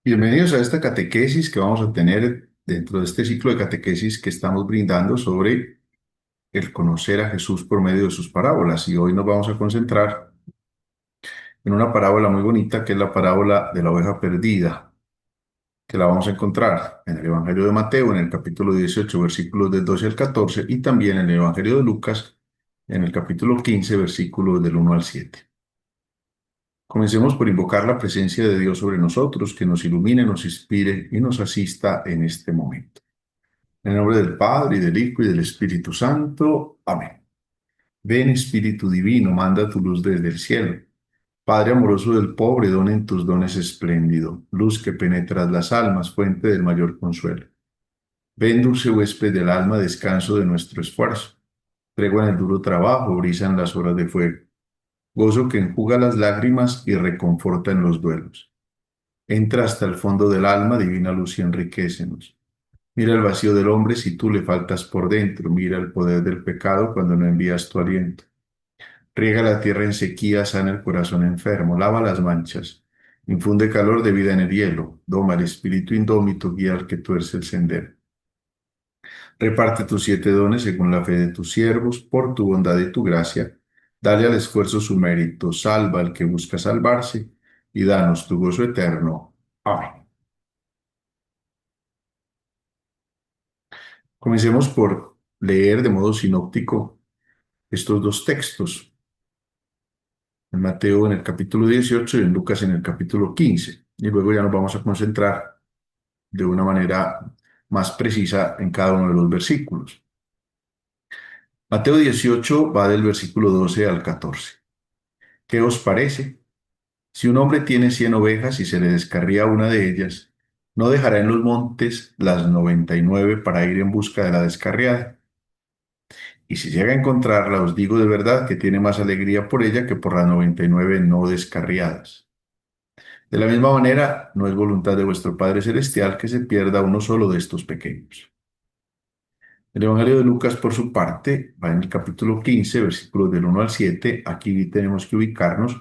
Bienvenidos a esta catequesis que vamos a tener dentro de este ciclo de catequesis que estamos brindando sobre el conocer a Jesús por medio de sus parábolas. Y hoy nos vamos a concentrar en una parábola muy bonita que es la parábola de la oveja perdida, que la vamos a encontrar en el Evangelio de Mateo, en el capítulo 18, versículos del 12 al 14, y también en el Evangelio de Lucas, en el capítulo 15, versículos del 1 al 7. Comencemos por invocar la presencia de Dios sobre nosotros, que nos ilumine, nos inspire y nos asista en este momento. En el nombre del Padre, y del Hijo, y del Espíritu Santo. Amén. Ven, Espíritu Divino, manda tu luz desde el cielo. Padre amoroso del pobre, dona en tus dones espléndido, luz que penetras las almas, fuente del mayor consuelo. Ven, dulce huésped del alma, descanso de nuestro esfuerzo. Tregua en el duro trabajo, brisa en las horas de fuego. Gozo que enjuga las lágrimas y reconforta en los duelos. Entra hasta el fondo del alma, divina luz, y enriquécenos. Mira el vacío del hombre si tú le faltas por dentro. Mira el poder del pecado cuando no envías tu aliento. Riega la tierra en sequía, sana el corazón enfermo, lava las manchas. Infunde calor de vida en el hielo. Doma el espíritu indómito, guía al que tuerce el sendero. Reparte tus 7 dones según la fe de tus siervos, por tu bondad y tu gracia. Dale al esfuerzo su mérito, salva al que busca salvarse, y danos tu gozo eterno. Amén. Comencemos por leer de modo sinóptico estos dos textos, en Mateo en el capítulo 18 y en Lucas en el capítulo 15. Y luego ya nos vamos a concentrar de una manera más precisa en cada uno de los versículos. Mateo 18 va del versículo 12 al 14. ¿Qué os parece? Si un hombre tiene 100 ovejas y se le descarría una de ellas, ¿no dejará en los montes las 99 para ir en busca de la descarriada? Y si llega a encontrarla, os digo de verdad que tiene más alegría por ella que por las 99 no descarriadas. De la misma manera, no es voluntad de vuestro Padre Celestial que se pierda uno solo de estos pequeños. El Evangelio de Lucas, por su parte, va en el capítulo 15, versículos del 1 al 7. Aquí tenemos que ubicarnos.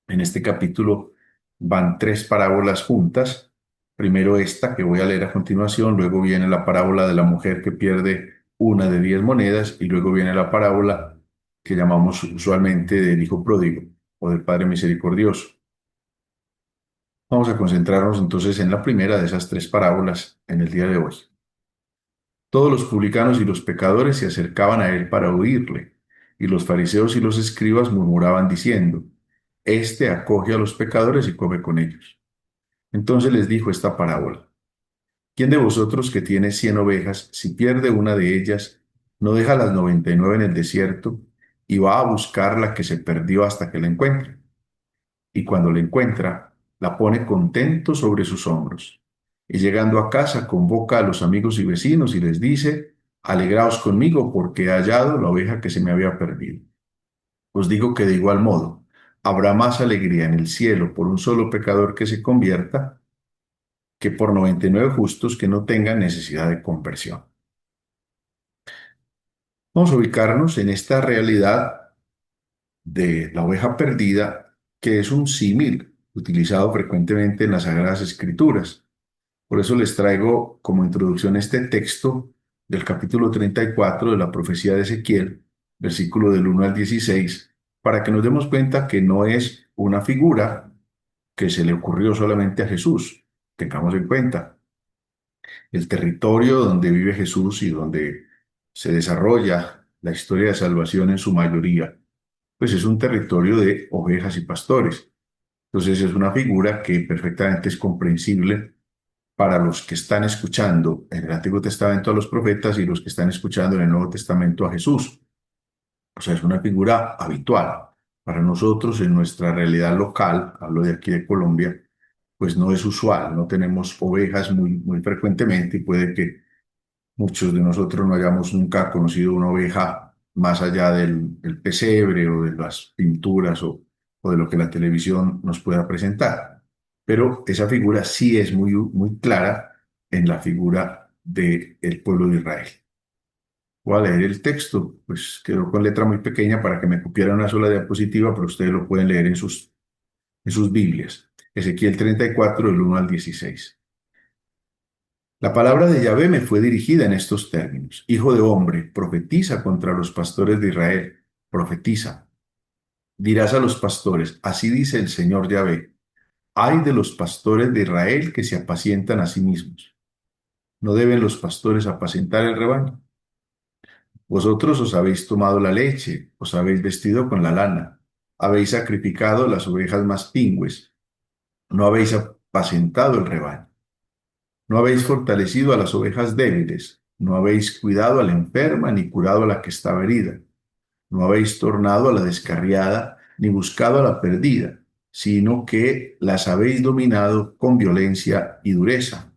En este capítulo van tres parábolas juntas. Primero esta que voy a leer a continuación, luego viene la parábola de la mujer que pierde una de 10 monedas y luego viene la parábola que llamamos usualmente del hijo pródigo o del Padre misericordioso. Vamos a concentrarnos entonces en la primera de esas tres parábolas en el día de hoy. Todos los publicanos y los pecadores se acercaban a él para oírle, y los fariseos y los escribas murmuraban diciendo, Este acoge a los pecadores y come con ellos. Entonces les dijo esta parábola. ¿Quién de vosotros que tiene 100 ovejas, si pierde una de ellas, no deja las 99 en el desierto y va a buscar la que se perdió hasta que la encuentre? Y cuando la encuentra, la pone contento sobre sus hombros. Y llegando a casa, convoca a los amigos y vecinos y les dice, Alegraos conmigo porque he hallado la oveja que se me había perdido. Os digo que de igual modo, habrá más alegría en el cielo por un solo pecador que se convierta que por 99 justos que no tengan necesidad de conversión. Vamos a ubicarnos en esta realidad de la oveja perdida, que es un símil utilizado frecuentemente en las Sagradas Escrituras. Por eso les traigo como introducción este texto del capítulo 34 de la profecía de Ezequiel, versículo del 1 al 16, para que nos demos cuenta que no es una figura que se le ocurrió solamente a Jesús. Tengamos en cuenta el territorio donde vive Jesús y donde se desarrolla la historia de salvación en su mayoría, pues es un territorio de ovejas y pastores. Entonces es una figura que perfectamente es comprensible para los que están escuchando en el Antiguo Testamento a los profetas y los que están escuchando en el Nuevo Testamento a Jesús. O sea, es una figura habitual. Para nosotros, en nuestra realidad local, hablo de aquí de Colombia, pues no es usual, no tenemos ovejas muy frecuentemente y puede que muchos de nosotros no hayamos nunca conocido una oveja más allá del pesebre o de las pinturas o de lo que la televisión nos pueda presentar. Pero esa figura sí es muy clara en la figura del pueblo de Israel. Voy a leer el texto, pues quedó con letra muy pequeña para que me cupiera una sola diapositiva, pero ustedes lo pueden leer en sus Biblias. Ezequiel 34, del 1 al 16. La palabra de Yahvé me fue dirigida en estos términos. Hijo de hombre, profetiza contra los pastores de Israel. Profetiza. Dirás a los pastores, así dice el Señor Yahvé. Ay de los pastores de Israel que se apacientan a sí mismos. ¿No deben los pastores apacentar el rebaño? Vosotros os habéis tomado la leche, os habéis vestido con la lana, habéis sacrificado las ovejas más pingües, no habéis apacentado el rebaño, no habéis fortalecido a las ovejas débiles, no habéis cuidado a la enferma ni curado a la que estaba herida, no habéis tornado a la descarriada ni buscado a la perdida, sino que las habéis dominado con violencia y dureza.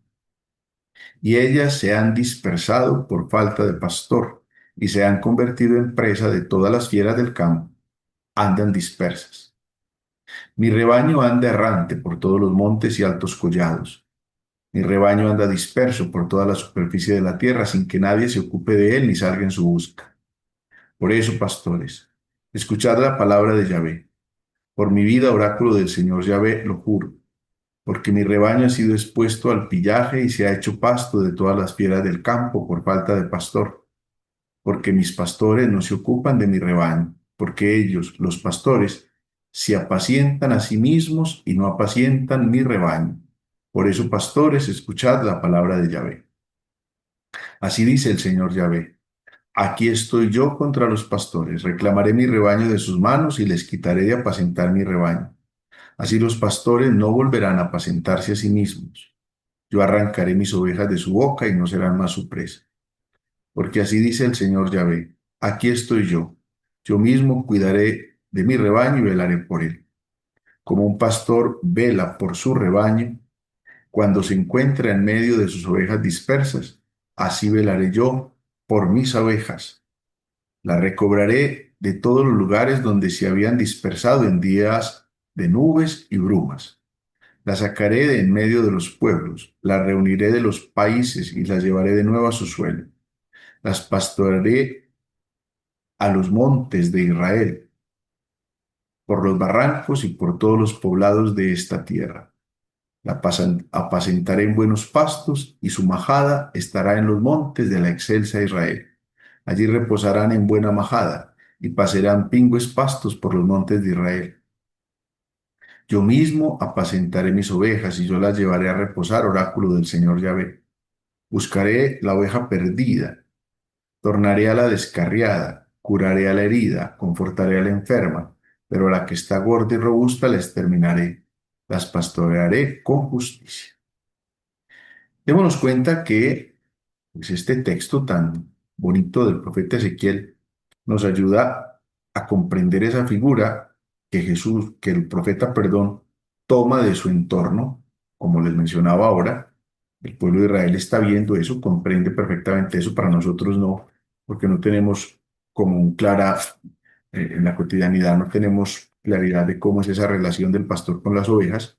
Y ellas se han dispersado por falta de pastor y se han convertido en presa de todas las fieras del campo, andan dispersas. Mi rebaño anda errante por todos los montes y altos collados. Mi rebaño anda disperso por toda la superficie de la tierra sin que nadie se ocupe de él ni salga en su busca. Por eso, pastores, escuchad la palabra de Yahvé. Por mi vida, oráculo del Señor Yahvé, lo juro, porque mi rebaño ha sido expuesto al pillaje y se ha hecho pasto de todas las fieras del campo por falta de pastor, porque mis pastores no se ocupan de mi rebaño, porque ellos, los pastores, se apacientan a sí mismos y no apacientan mi rebaño. Por eso, pastores, escuchad la palabra de Yahvé. Así dice el Señor Yahvé. Aquí estoy yo contra los pastores, reclamaré mi rebaño de sus manos y les quitaré de apacentar mi rebaño. Así los pastores no volverán a apacentarse a sí mismos. Yo arrancaré mis ovejas de su boca y no serán más su presa. Porque así dice el Señor Yahvé, aquí estoy yo mismo cuidaré de mi rebaño y velaré por él. Como un pastor vela por su rebaño, cuando se encuentra en medio de sus ovejas dispersas, así velaré yo por mis ovejas. Las recobraré de todos los lugares donde se habían dispersado en días de nubes y brumas. Las sacaré de en medio de los pueblos, las reuniré de los países y las llevaré de nuevo a su suelo. Las pastorearé a los montes de Israel, por los barrancos y por todos los poblados de esta tierra. La apacentaré en buenos pastos y su majada estará en los montes de la excelsa Israel. Allí reposarán en buena majada y pacerán pingües pastos por los montes de Israel. Yo mismo apacentaré mis ovejas y yo las llevaré a reposar, oráculo del Señor Yahvé. Buscaré la oveja perdida, tornaré a la descarriada, curaré a la herida, confortaré a la enferma, pero a la que está gorda y robusta la exterminaré, las pastorearé con justicia. Démonos cuenta que pues, este texto tan bonito del profeta Ezequiel nos ayuda a comprender esa figura que Jesús, que el profeta, perdón, toma de su entorno, como les mencionaba ahora. El pueblo de Israel está viendo eso, comprende perfectamente eso, para nosotros no, porque no tenemos como un clara, en la cotidianidad no tenemos claridad de cómo es esa relación del pastor con las ovejas,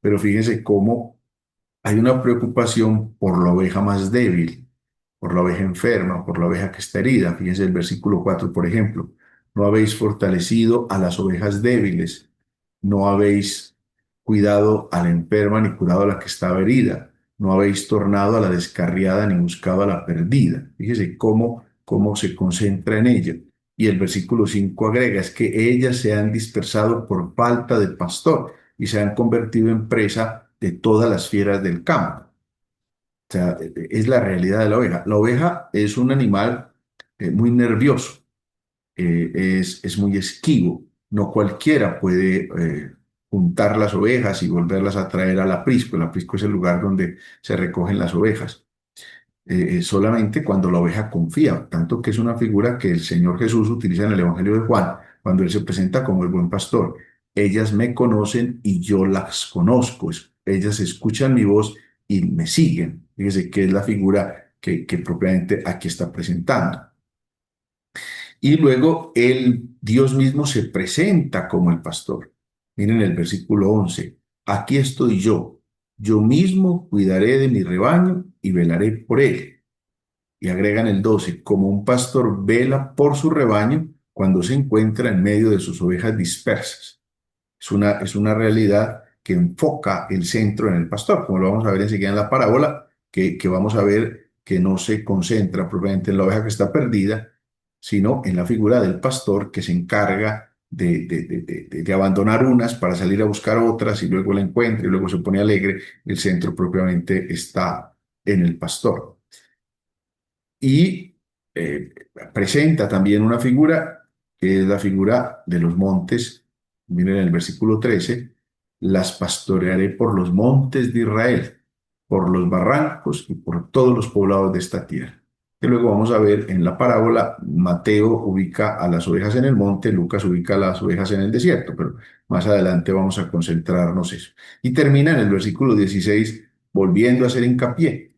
pero fíjense cómo hay una preocupación por la oveja más débil, por la oveja enferma, por la oveja que está herida. Fíjense el versículo 4, por ejemplo. No habéis fortalecido a las ovejas débiles, no habéis cuidado a la enferma ni curado a la que estaba herida, no habéis tornado a la descarriada ni buscado a la perdida. Fíjese cómo se concentra en ella. Y el versículo 5 agrega, es que ellas se han dispersado por falta de pastor y se han convertido en presa de todas las fieras del campo. O sea, es la realidad de la oveja. La oveja es un animal muy nervioso, es muy esquivo. No cualquiera puede juntar las ovejas y volverlas a traer al aprisco. El aprisco es el lugar donde se recogen las ovejas. Solamente cuando la oveja confía, tanto que es una figura que el Señor Jesús utiliza en el Evangelio de Juan, cuando Él se presenta como el buen pastor. Ellas me conocen y yo las conozco. Ellas escuchan mi voz y me siguen. Fíjese que es la figura que propiamente aquí está presentando. Y luego Dios mismo se presenta como el pastor. Miren el versículo 11. Aquí estoy yo mismo cuidaré de mi rebaño y velaré por él. Y agregan el 12, como un pastor vela por su rebaño cuando se encuentra en medio de sus ovejas dispersas. Es una realidad que enfoca el centro en el pastor, como lo vamos a ver enseguida en la parábola, que vamos a ver que no se concentra propiamente en la oveja que está perdida, sino en la figura del pastor que se encarga de abandonar unas para salir a buscar otras y luego la encuentra y luego se pone alegre. El centro propiamente está en el pastor. Y presenta también una figura que es la figura de los montes. Miren en el versículo 13: las pastorearé por los montes de Israel, por los barrancos y por todos los poblados de esta tierra. Que luego vamos a ver en la parábola, Mateo ubica a las ovejas en el monte, Lucas ubica a las ovejas en el desierto, pero más adelante vamos a concentrarnos eso. Y termina en el versículo 16 volviendo a hacer hincapié: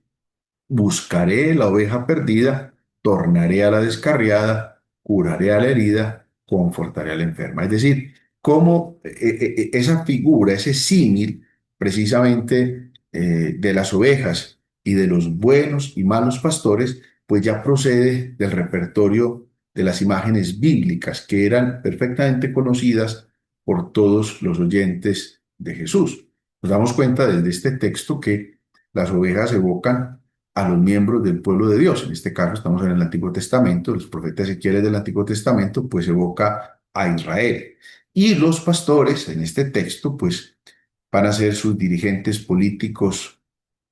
buscaré la oveja perdida, tornaré a la descarriada, curaré a la herida, confortaré a la enferma. Es decir, cómo esa figura, ese símil precisamente de las ovejas y de los buenos y malos pastores, pues ya procede del repertorio de las imágenes bíblicas que eran perfectamente conocidas por todos los oyentes de Jesús. Nos damos cuenta desde este texto que las ovejas evocan a los miembros del pueblo de Dios. En este caso estamos en el Antiguo Testamento, los profetas Ezequiel del Antiguo Testamento, pues evoca a Israel. Y los pastores en este texto, pues van a ser sus dirigentes políticos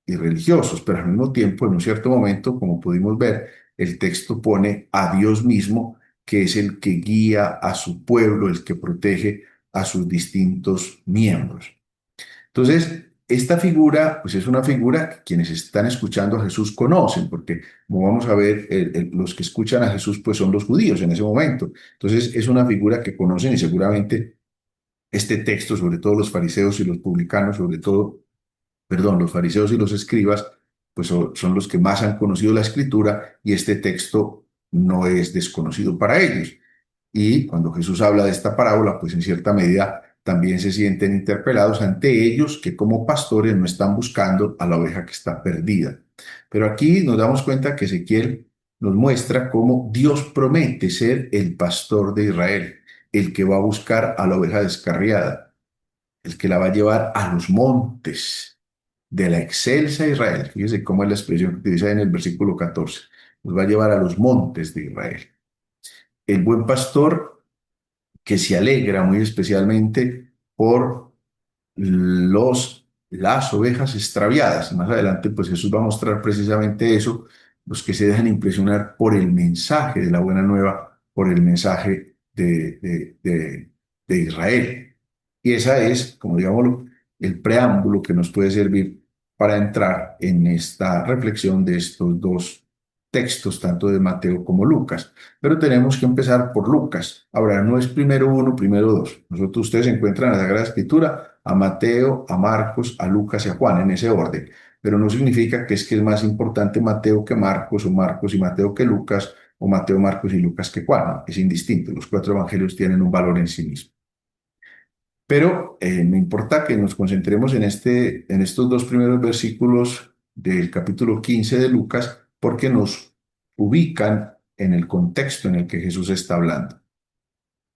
y religiosos, pero al mismo tiempo, en un cierto momento, como pudimos ver, el texto pone a Dios mismo, que es el que guía a su pueblo, el que protege a sus distintos miembros. Entonces, esta figura, pues es una figura que quienes están escuchando a Jesús conocen, porque como vamos a ver, los que escuchan a Jesús, pues son los judíos en ese momento. Entonces, es una figura que conocen y seguramente este texto, sobre todo los fariseos y los publicanos, sobre todo, perdón, los fariseos y los escribas, pues son los que más han conocido la escritura y este texto no es desconocido para ellos. Y cuando Jesús habla de esta parábola, pues en cierta medida también se sienten interpelados ante ellos que como pastores no están buscando a la oveja que está perdida. Pero aquí nos damos cuenta que Ezequiel nos muestra cómo Dios promete ser el pastor de Israel, el que va a buscar a la oveja descarriada, el que la va a llevar a los montes de la excelsa Israel. Fíjese cómo es la expresión que utiliza en el versículo 14. Nos va a llevar a los montes de Israel. El buen pastor que se alegra muy especialmente por las ovejas extraviadas. Más adelante, pues Jesús va a mostrar precisamente eso, los que se dejan impresionar por el mensaje de la buena nueva, por el mensaje de Israel. Y esa es, como digamos, el preámbulo que nos puede servir para entrar en esta reflexión de estos dos textos, tanto de Mateo como Lucas. Pero tenemos que empezar por Lucas. Ahora, no es primero uno, primero dos. Ustedes encuentran en la Sagrada Escritura a Mateo, a Marcos, a Lucas y a Juan en ese orden. Pero no significa que es más importante Mateo que Marcos, o Marcos y Mateo que Lucas, o Mateo, Marcos y Lucas que Juan. No, es indistinto. Los cuatro evangelios tienen un valor en sí mismo. Pero me importa que nos concentremos en estos dos primeros versículos del capítulo 15 de Lucas, porque nos ubican en el contexto en el que Jesús está hablando.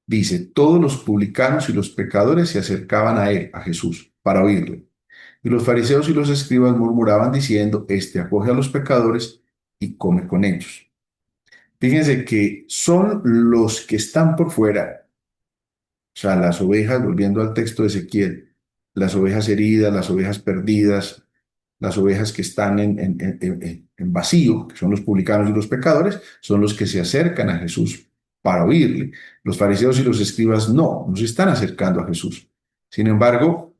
Dice: todos los publicanos y los pecadores se acercaban a él, a Jesús, para oírle. Y los fariseos y los escribas murmuraban diciendo: este acoge a los pecadores y come con ellos. Fíjense que son los que están por fuera, o sea, las ovejas, volviendo al texto de Ezequiel, las ovejas heridas, las ovejas perdidas, las ovejas que están en vacío, que son los publicanos y los pecadores, son los que se acercan a Jesús para oírle. Los fariseos y los escribas no se están acercando a Jesús. Sin embargo,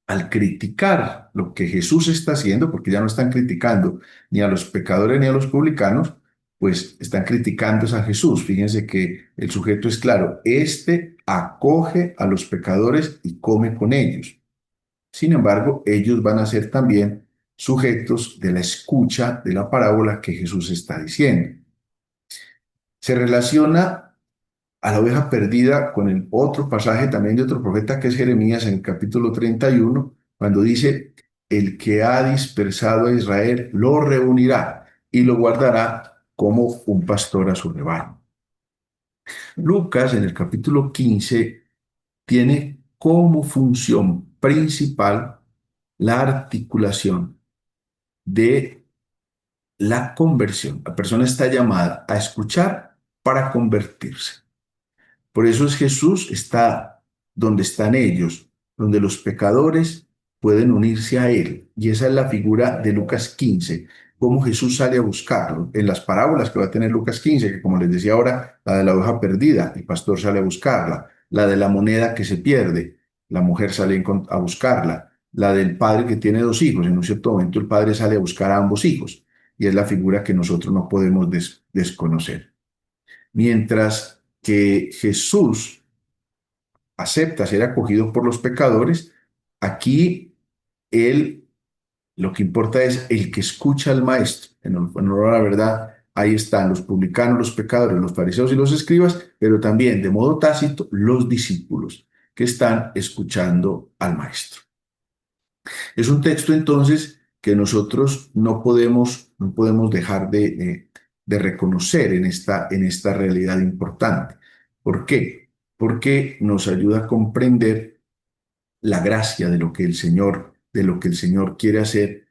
al criticar lo que Jesús está haciendo, porque ya no están criticando ni a los pecadores ni a los publicanos, pues están criticando a Jesús. Fíjense que el sujeto es claro: este acoge a los pecadores y come con ellos. Sin embargo, ellos van a ser también sujetos de la escucha de la parábola que Jesús está diciendo. Se relaciona a la oveja perdida con el otro pasaje también de otro profeta que es Jeremías en el capítulo 31, cuando dice: el que ha dispersado a Israel lo reunirá y lo guardará como un pastor a su rebaño. Lucas en el capítulo 15 tiene como función principal la articulación de la conversión. La persona está llamada a escuchar para convertirse. Por eso es Jesús está donde están ellos, donde los pecadores pueden unirse a Él. Y esa es la figura de Lucas 15, cómo Jesús sale a buscarlo. En las parábolas que va a tener Lucas 15, que como les decía ahora, la de la oveja perdida, el pastor sale a buscarla. La de la moneda que se pierde, la mujer sale a buscarla. La del padre que tiene dos hijos, en un cierto momento el padre sale a buscar a ambos hijos. Y es la figura que nosotros no podemos desconocer. Mientras que Jesús acepta ser acogido por los pecadores, aquí él lo que importa es el que escucha al maestro. En honor a la verdad, ahí están los publicanos, los pecadores, los fariseos y los escribas, pero también de modo tácito los discípulos que están escuchando al maestro. Es un texto entonces que nosotros no podemos dejar de reconocer en esta realidad importante. ¿Por qué? Porque nos ayuda a comprender la gracia de lo que el Señor quiere hacer,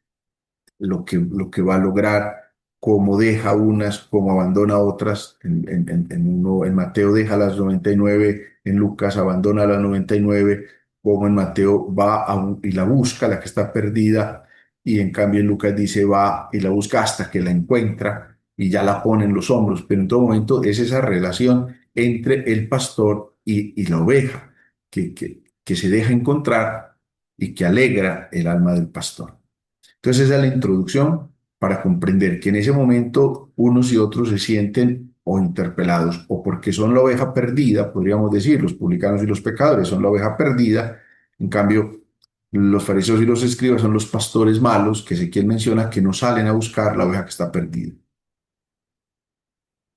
lo que va a lograr, cómo deja unas, cómo abandona otras. En Mateo deja las 99, en Lucas abandona las 99, como en Mateo va y la busca, la que está perdida, y en cambio en Lucas dice va y la busca hasta que la encuentra y ya la pone en los hombros. Pero en todo momento es esa relación entre el pastor y la oveja que se deja encontrar y que alegra el alma del pastor. Entonces esa es la introducción para comprender que en ese momento unos y otros se sienten o interpelados o porque son la oveja perdida, podríamos decir, los publicanos y los pecadores son la oveja perdida, en cambio los fariseos y los escribas son los pastores malos que Ezequiel menciona que no salen a buscar la oveja que está perdida.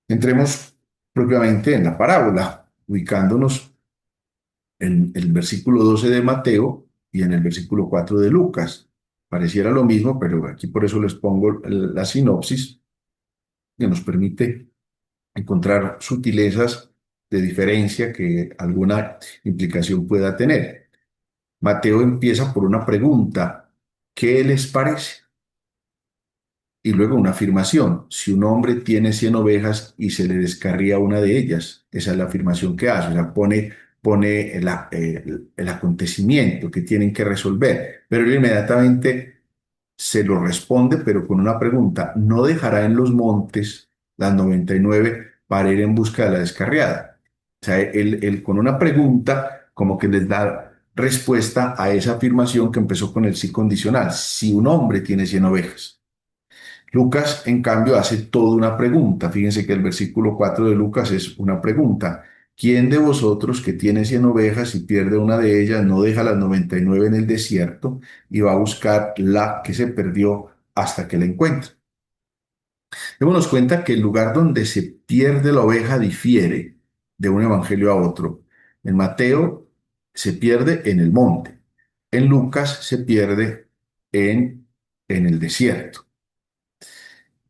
Entremos propiamente en la parábola, ubicándonos en el versículo 12 de Mateo y en el versículo 4 de Lucas. Pareciera lo mismo, pero aquí por eso les pongo la sinopsis que nos permite encontrar sutilezas de diferencia que alguna implicación pueda tener. Mateo empieza por una pregunta: ¿qué les parece? Y luego una afirmación: si un hombre tiene 100 ovejas y se le descarría una de ellas. Esa es la afirmación que hace, o sea, pone el acontecimiento que tienen que resolver, pero él inmediatamente se lo responde, pero con una pregunta: ¿no dejará en los montes las 99 para ir en busca de la descarriada? O sea, él con una pregunta como que les da respuesta a esa afirmación que empezó con el sí condicional: si un hombre tiene 100 ovejas. Lucas, en cambio, hace toda una pregunta. Fíjense que el versículo 4 de Lucas es una pregunta: ¿quién de vosotros que tiene 100 ovejas y pierde una de ellas no deja las 99 en el desierto y va a buscar la que se perdió hasta que la encuentre? Démonos cuenta que el lugar donde se pierde la oveja difiere de un evangelio a otro. En Mateo se pierde en el monte. En Lucas se pierde en el desierto.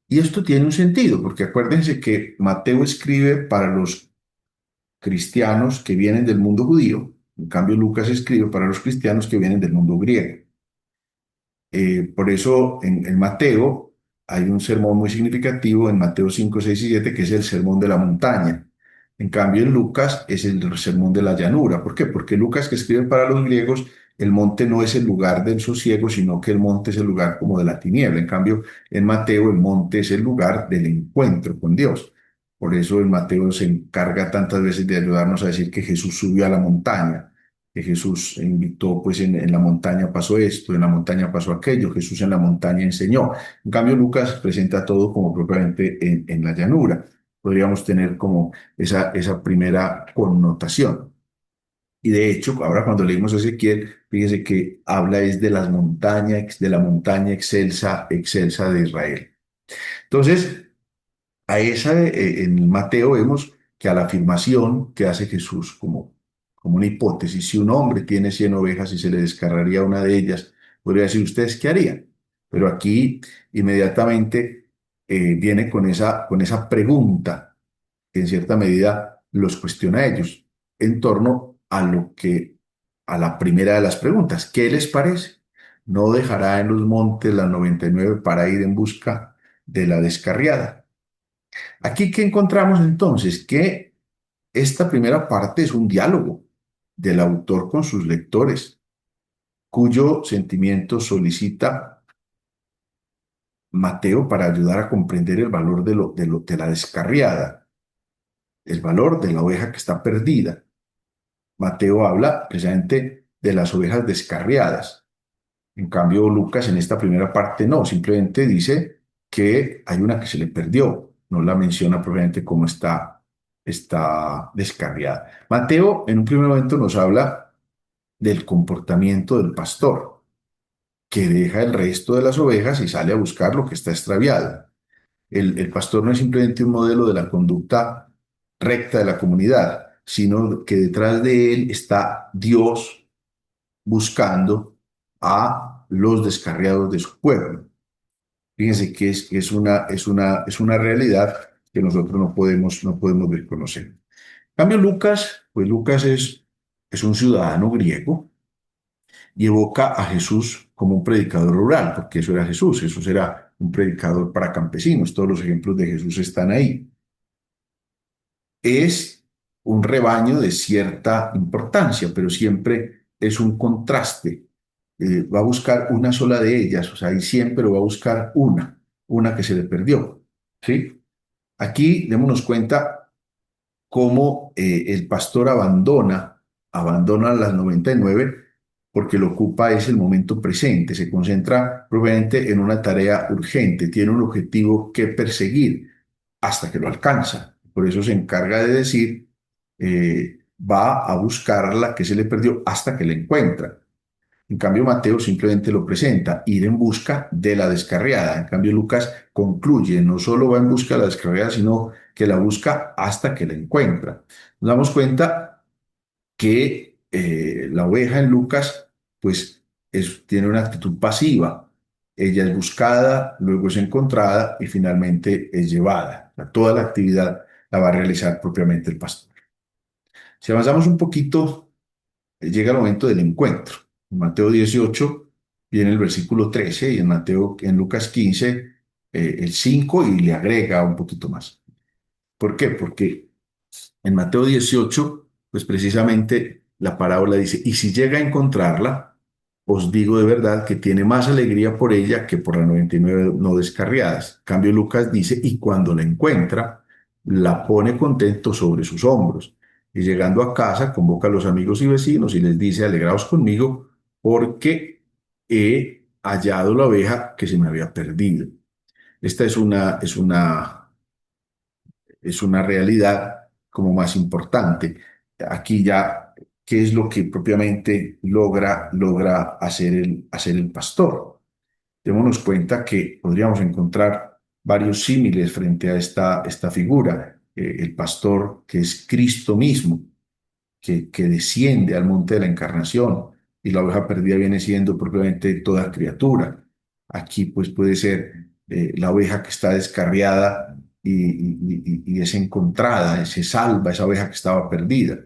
Y esto tiene un sentido, porque acuérdense que Mateo escribe para los cristianos que vienen del mundo judío, en cambio Lucas escribe para los cristianos que vienen del mundo griego. Por eso en Mateo hay un sermón muy significativo, en Mateo 5, 6 y 7, que es el sermón de la montaña. En cambio, en Lucas es el sermón de la llanura. ¿Por qué? Porque Lucas, que escribe para los griegos, el monte no es el lugar del sosiego, sino que el monte es el lugar como de la tiniebla. En cambio, en Mateo el monte es el lugar del encuentro con Dios. Por eso en Mateo se encarga tantas veces de ayudarnos a decir que Jesús subió a la montaña, que Jesús invitó, pues en la montaña pasó esto, en la montaña pasó aquello, Jesús en la montaña enseñó. En cambio, Lucas presenta todo como propiamente en la llanura. Podríamos tener como esa primera connotación. Y de hecho, ahora cuando leímos Ezequiel, fíjese que habla es de la montaña excelsa, excelsa de Israel. Entonces, en Mateo vemos que a la afirmación que hace Jesús como una hipótesis: si un hombre tiene 100 ovejas y se le descarraría una de ellas, podría decir, ¿ustedes qué harían? Pero aquí inmediatamente viene con esa pregunta que en cierta medida los cuestiona a ellos en torno a lo que a la primera de las preguntas. ¿Qué les parece? ¿No dejará en los montes las 99 para ir en busca de la descarriada? Aquí, ¿qué encontramos entonces? Que esta primera parte es un diálogo del autor con sus lectores, cuyo sentimiento solicita Mateo para ayudar a comprender el valor de la descarriada, el valor de la oveja que está perdida. Mateo habla precisamente de las ovejas descarriadas. En cambio, Lucas en esta primera parte no, simplemente dice que hay una que se le perdió, no la menciona propiamente cómo está descarriada. Mateo en un primer momento nos habla del comportamiento del pastor, que deja el resto de las ovejas y sale a buscar lo que está extraviado. El pastor no es simplemente un modelo de la conducta recta de la comunidad, sino que detrás de él está Dios buscando a los descarriados de su pueblo. Fíjense que es una realidad que nosotros no podemos desconocer. En cambio, Lucas, pues Lucas es un ciudadano griego y evoca a Jesús como un predicador rural, porque eso era Jesús. Jesús era un predicador para campesinos. Todos los ejemplos de Jesús están ahí. Es un rebaño de cierta importancia, pero siempre es un contraste. Va a buscar una sola de ellas, o sea, hay 100, pero va a buscar una que se le perdió, ¿sí? Aquí démonos cuenta cómo el pastor abandona las 99 porque lo ocupa es el momento presente, se concentra propiamente en una tarea urgente, tiene un objetivo que perseguir hasta que lo alcanza. Por eso se encarga de decir, va a buscar la que se le perdió hasta que la encuentra. En cambio, Mateo simplemente lo presenta, ir en busca de la descarriada. En cambio, Lucas concluye, no solo va en busca de la descarriada, sino que la busca hasta que la encuentra. Nos damos cuenta que la oveja en Lucas, pues, tiene una actitud pasiva. Ella es buscada, luego es encontrada y finalmente es llevada. O sea, toda la actividad la va a realizar propiamente el pastor. Si avanzamos un poquito, llega el momento del encuentro. En Mateo 18 viene el versículo 13 y en Lucas 15 el 5 y le agrega un poquito más. ¿Por qué? Porque en Mateo 18, pues precisamente la parábola dice, y si llega a encontrarla, os digo de verdad que tiene más alegría por ella que por las 99 no descarriadas. En cambio, Lucas dice, y cuando la encuentra, la pone contento sobre sus hombros. Y llegando a casa, convoca a los amigos y vecinos y les dice, alegraos conmigo, porque he hallado la oveja que se me había perdido. Esta es una realidad como más importante. Aquí ya, ¿qué es lo que propiamente logra hacer el pastor? Démonos cuenta que podríamos encontrar varios símiles frente a esta figura. El pastor que es Cristo mismo, que desciende al monte de la encarnación y la oveja perdida viene siendo propiamente toda criatura. Aquí pues puede ser la oveja que está descarriada y es encontrada, se salva esa oveja que estaba perdida.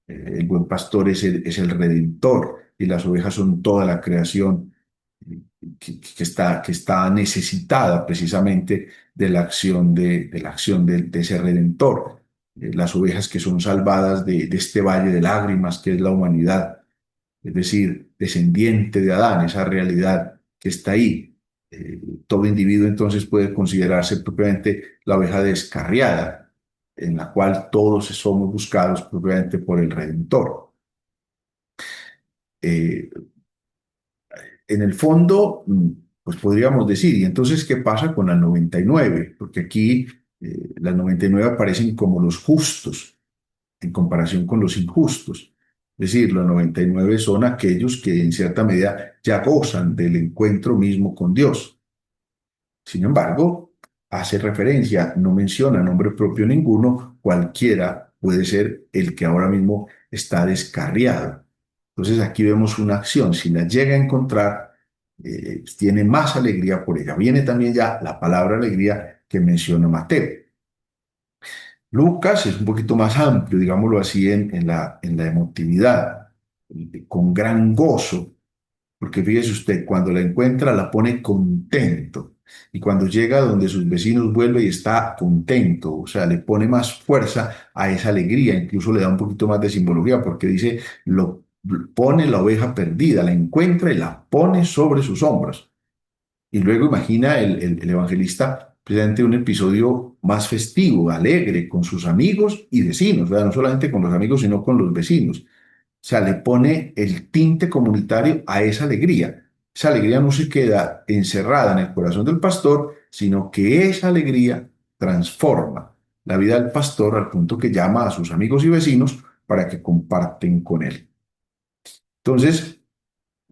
El buen pastor es el redentor y las ovejas son toda la creación que está necesitada precisamente de la acción de ese redentor. Las ovejas que son salvadas de este valle de lágrimas que es la humanidad, es decir, descendiente de Adán, esa realidad que está ahí. Todo individuo entonces puede considerarse propiamente la oveja descarriada, en la cual todos somos buscados propiamente por el Redentor. Eh, en el fondo, pues podríamos decir, ¿y entonces qué pasa con las 99? Porque aquí las 99 aparecen como los justos en comparación con los injustos. Es decir, los 99 son aquellos que en cierta medida ya gozan del encuentro mismo con Dios. Sin embargo, hace referencia, no menciona nombre propio ninguno, cualquiera puede ser el que ahora mismo está descarriado. Entonces aquí vemos una acción, si la llega a encontrar, tiene más alegría por ella. Viene también ya la palabra alegría que menciona Mateo. Lucas es un poquito más amplio, digámoslo así, en la emotividad. con gran gozo, porque fíjese usted, cuando la encuentra la pone contento y cuando llega donde sus vecinos vuelve y está contento, o sea, le pone más fuerza a esa alegría, incluso le da un poquito más de simbología porque dice, pone la oveja perdida, la encuentra y la pone sobre sus hombros. Y luego imagina el evangelista precisamente un episodio más festivo, alegre, con sus amigos y vecinos, ¿verdad? No solamente con los amigos, sino con los vecinos. O sea, le pone el tinte comunitario a esa alegría. Esa alegría no se queda encerrada en el corazón del pastor, sino que esa alegría transforma la vida del pastor al punto que llama a sus amigos y vecinos para que comparten con él. Entonces,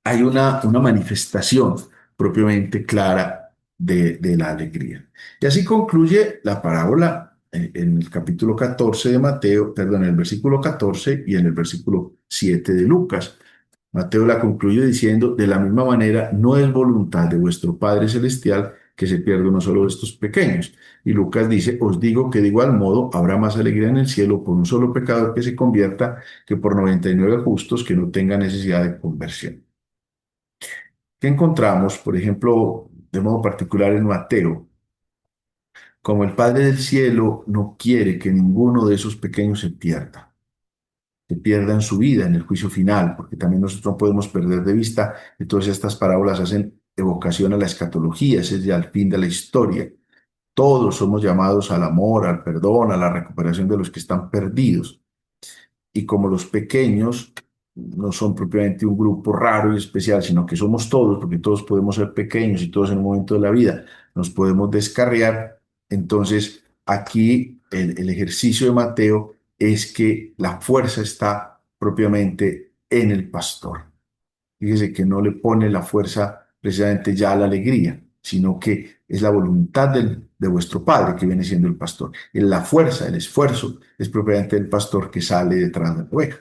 hay una manifestación propiamente clara de la alegría. Y así concluye la parábola en el capítulo 14 de Mateo, perdón, en el versículo 14 y en el versículo 7 de Lucas. Mateo la concluye diciendo, de la misma manera, no es voluntad de vuestro Padre Celestial que se pierda uno solo de estos pequeños. Y Lucas dice, os digo que de igual modo habrá más alegría en el cielo por un solo pecador que se convierta que por 99 justos que no tengan necesidad de conversión. ¿Qué encontramos, por ejemplo, de modo particular en Mateo? Como el Padre del Cielo no quiere que ninguno de esos pequeños se pierda en su vida, en el juicio final, porque también nosotros no podemos perder de vista que todas estas parábolas hacen evocación a la escatología, ese es ya el fin de la historia. Todos somos llamados al amor, al perdón, a la recuperación de los que están perdidos. Y como los pequeños no son propiamente un grupo raro y especial, sino que somos todos, porque todos podemos ser pequeños y todos en un momento de la vida nos podemos descarriar, entonces aquí el ejercicio de Mateo es que la fuerza está propiamente en el pastor. Fíjese que no le pone la fuerza precisamente ya a la alegría, sino que es la voluntad de vuestro Padre que viene siendo el pastor. La fuerza, el esfuerzo es propiamente el pastor que sale detrás de la oveja.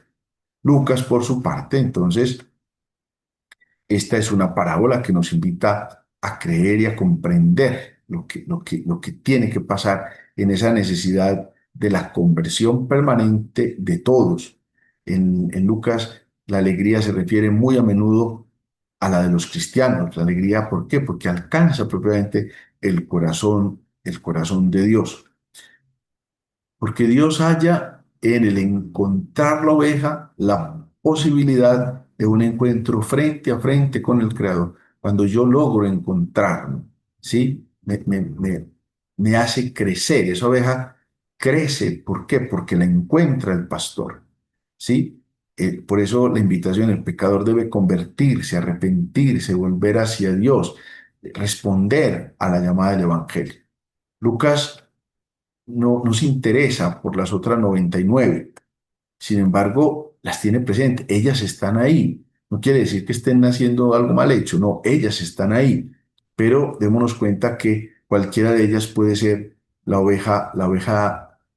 Lucas, por su parte, entonces, esta es una parábola que nos invita a creer y a comprender lo que tiene que pasar en esa necesidad de la conversión permanente de todos. En Lucas, la alegría se refiere muy a menudo a la de los cristianos. La alegría, ¿por qué? Porque alcanza propiamente el corazón de Dios. Porque Dios halla en el encontrar la oveja la posibilidad de un encuentro frente a frente con el Creador. Cuando yo logro encontrarme, ¿sí? Me hace crecer. Esa oveja crece. ¿Por qué? Porque la encuentra el pastor, ¿sí? Por eso la invitación, el pecador debe convertirse, arrepentirse, volver hacia Dios, responder a la llamada del Evangelio. Lucas no nos interesa por las otras 99. Sin embargo, las tiene presentes. Ellas están ahí. No quiere decir que estén haciendo algo mal hecho, no, ellas están ahí. Pero démonos cuenta que cualquiera de ellas puede ser la oveja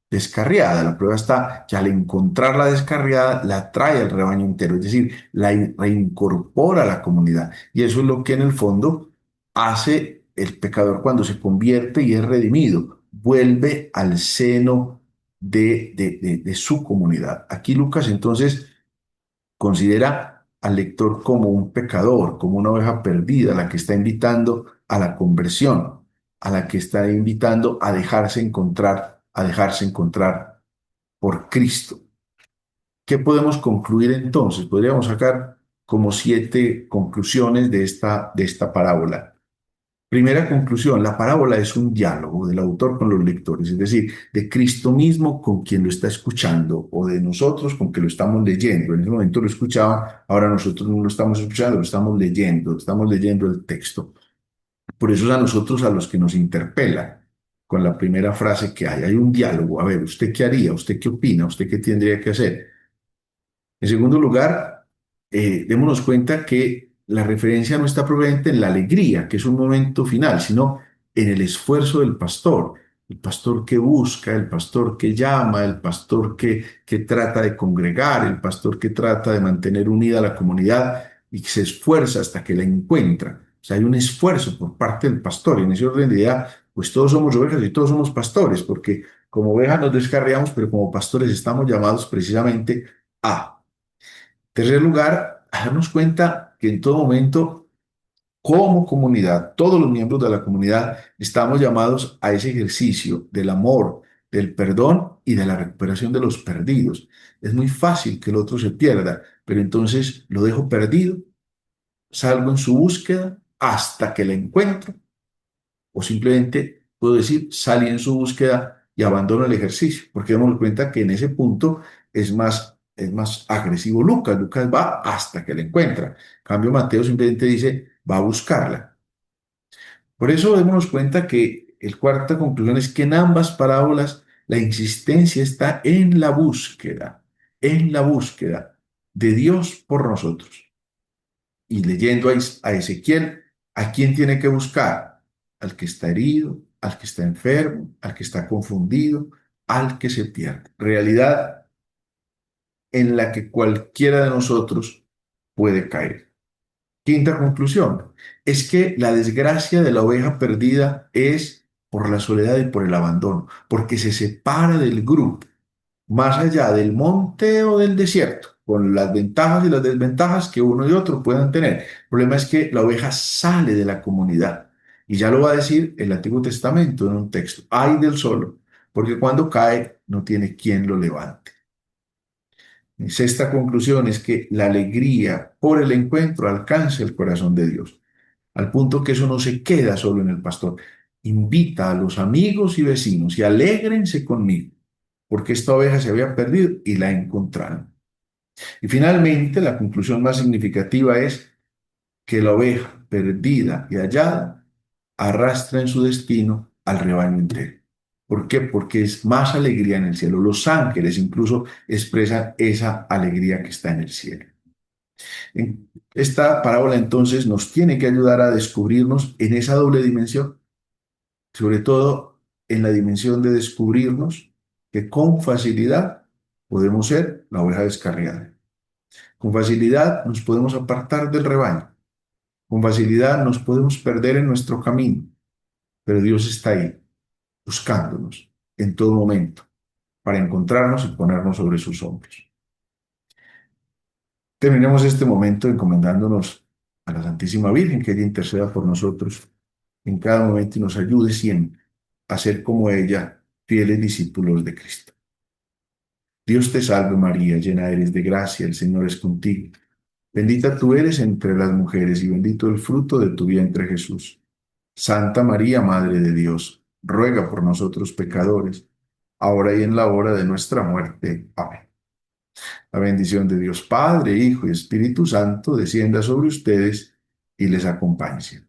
descarriada. La prueba está que al encontrarla descarriada, la trae al rebaño entero, es decir, la reincorpora a la comunidad. Y eso es lo que en el fondo hace el pecador cuando se convierte y es redimido. Vuelve al seno de su comunidad. Aquí Lucas entonces considera al lector como un pecador, como una oveja perdida, a la que está invitando a la conversión, a la que está invitando a dejarse encontrar por Cristo. ¿Qué podemos concluir entonces? Podríamos sacar como 7 conclusiones de esta parábola. Primera conclusión, la parábola es un diálogo del autor con los lectores, es decir, de Cristo mismo con quien lo está escuchando o de nosotros con que lo estamos leyendo. En ese momento lo escuchaban, ahora nosotros no lo estamos escuchando, lo estamos leyendo el texto. Por eso es a nosotros a los que nos interpela con la primera frase que hay. Hay un diálogo. A ver, ¿usted qué haría? ¿Usted qué opina? ¿Usted qué tendría que hacer? En segundo lugar, démonos cuenta que la referencia no está propiamente en la alegría, que es un momento final, sino en el esfuerzo del pastor. El pastor que busca, el pastor que llama, el pastor que trata de congregar, el pastor que trata de mantener unida a la comunidad y que se esfuerza hasta que la encuentra. O sea, hay un esfuerzo por parte del pastor. Y en ese orden de idea, pues todos somos ovejas y todos somos pastores, porque como ovejas nos descarriamos, pero como pastores estamos llamados precisamente a Tercer lugar, a darnos cuenta que en todo momento, como comunidad, todos los miembros de la comunidad estamos llamados a ese ejercicio del amor, del perdón y de la recuperación de los perdidos. Es muy fácil que el otro se pierda, pero entonces lo dejo perdido, salgo en su búsqueda hasta que la encuentro, o simplemente puedo decir, salí en su búsqueda y abandono el ejercicio, porque damos cuenta que en ese punto es más agresivo Lucas. Lucas va hasta que la encuentra. En cambio, Mateo simplemente dice, va a buscarla. Por eso démonos cuenta que el cuarta conclusión es que en ambas parábolas la insistencia está en la búsqueda de Dios por nosotros. Y leyendo a Ezequiel, ¿a quién tiene que buscar? Al que está herido, al que está enfermo, al que está confundido, al que se pierde. Realidad en la que cualquiera de nosotros puede caer. Quinta conclusión, es que la desgracia de la oveja perdida es por la soledad y por el abandono, porque se separa del grupo, más allá del monte o del desierto, con las ventajas y las desventajas que uno y otro puedan tener. El problema es que la oveja sale de la comunidad, y ya lo va a decir el Antiguo Testamento en un texto, ay del solo, porque cuando cae no tiene quien lo levante. Sexta conclusión es que la alegría por el encuentro alcanza el corazón de Dios, al punto que eso no se queda solo en el pastor. Invita a los amigos y vecinos y alégrense conmigo, porque esta oveja se había perdido y la encontraron. Y finalmente, la conclusión más significativa es que la oveja perdida y hallada arrastra en su destino al rebaño entero. ¿Por qué? Porque es más alegría en el cielo. Los ángeles incluso expresan esa alegría que está en el cielo. Esta parábola entonces nos tiene que ayudar a descubrirnos en esa doble dimensión, sobre todo en la dimensión de descubrirnos que con facilidad podemos ser la oveja descarriada. Con facilidad nos podemos apartar del rebaño. Con facilidad nos podemos perder en nuestro camino, pero Dios está ahí, buscándonos en todo momento para encontrarnos y ponernos sobre sus hombros. Terminemos este momento encomendándonos a la Santísima Virgen, que ella interceda por nosotros en cada momento y nos ayude siempre a ser como ella, fieles discípulos de Cristo. Dios te salve María, llena eres de gracia, el Señor es contigo. Bendita tú eres entre las mujeres y bendito el fruto de tu vientre Jesús. Santa María, Madre de Dios, ruega por nosotros pecadores, ahora y en la hora de nuestra muerte. Amén. La bendición de Dios Padre, Hijo y Espíritu Santo descienda sobre ustedes y les acompañe.